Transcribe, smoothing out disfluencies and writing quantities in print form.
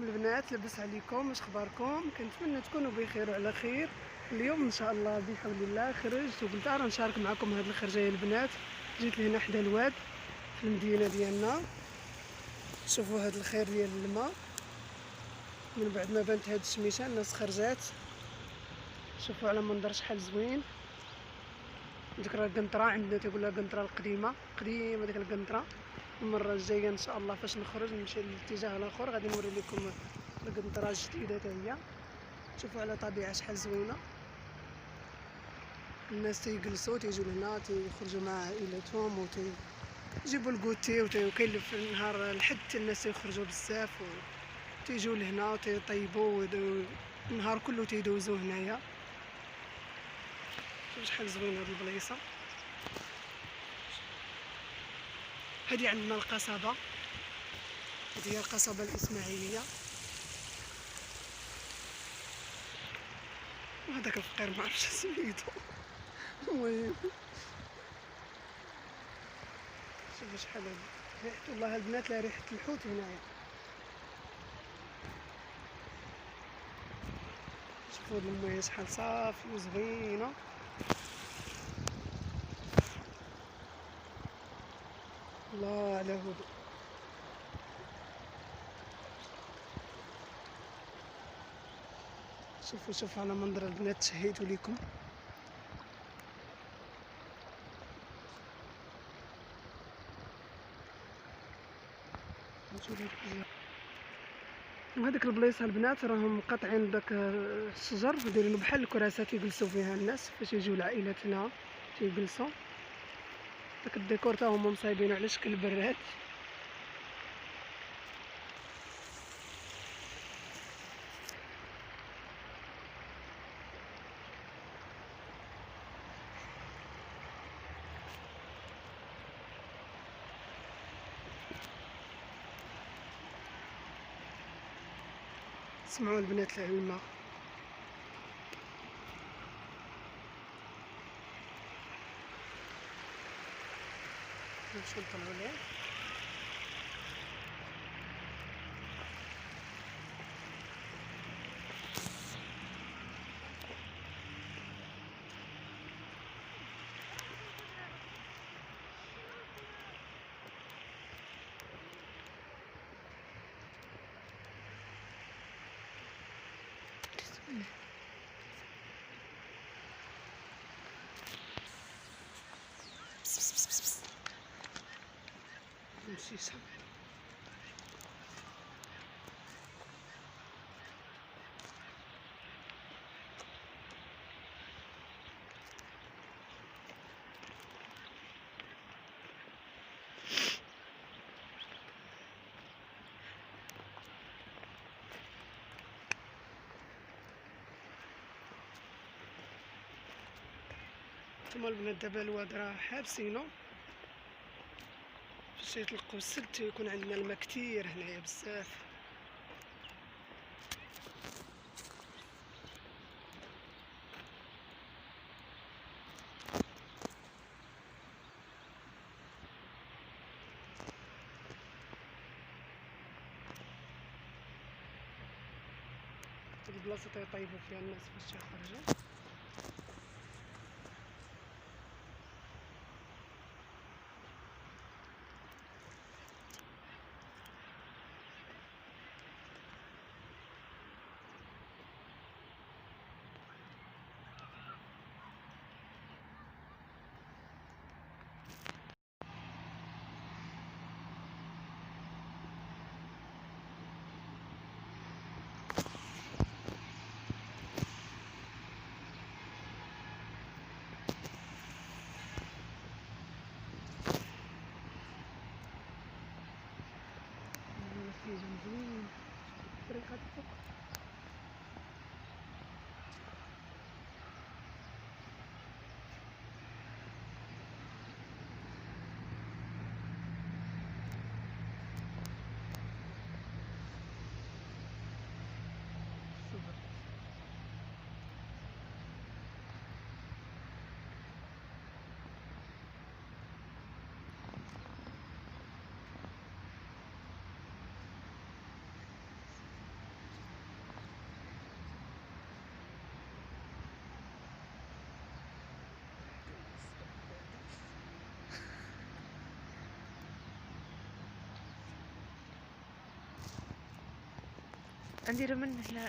البنات لاباس عليكم؟ واش اخباركم؟ كنتمنى تكونوا بخير وعلى خير. اليوم ان شاء الله بحول الله خرجت وقلت راه نشارك معكم هذه الخرجه يا البنات. جيت لهنا حدا الواد في المدينه ديالنا. شوفوا هذا الخير ديال الماء من بعد ما بانت هاد الشميشه، الناس خرجات. شوفوا على منظر شحال زوين. ديك راه القنطره عندنا تيقولها القنطره القديمه قديمه ديك القنطره. المره الجايه ان شاء الله فاش نخرج نمشي للاتجاه الاخر غادي نوري لكم القنطره الجديده حتى هي. شوفوا على طبيعه شحال زوينه. الناس تيجلسوا تيجوا لهنا تيخرجوا مع عائلتهم وتيجيبوا الكوتي وكاين في النهار الحد الناس تيخرجوا بزاف وتيجوا لهنا وتيطيبوا النهار كله تيدوزوا هنايا. شوف شحال زوينه هاد البلايصه. هادي عندنا القصبه، هادي هي القصبه الاسماعيليه. وهذاك الفقير ما عرفتش سميتو. المهم شوفوا شحال ريحه، والله البنات لا ريحه الحوت هنايا. شوفوا هاد المويه شحال صافي وزوينه. الله على هدوء. شوفوا على منظر البنات تشهيتوا لكم. هذيك البلايصه البنات راهم قاطعين داك الشجر ودايرينو بحال الكراسات يجلسوا فيها الناس فاش يجيو العائلات هنا تيجلسوا. داك الديكور تا هما مصايبينو على شكل براد. سمعوا البنات الماء. نمشيو نطلعوا ليه. نمشي سامع. نتوما البنات دابا الواد راه حابسينو باش يطلقوا السد تيكون عندنا الماء كتير هنايا بزاف. هاد البلاصه تيطيبوا فيها الناس باش تيخرجوا. نديرو من هنا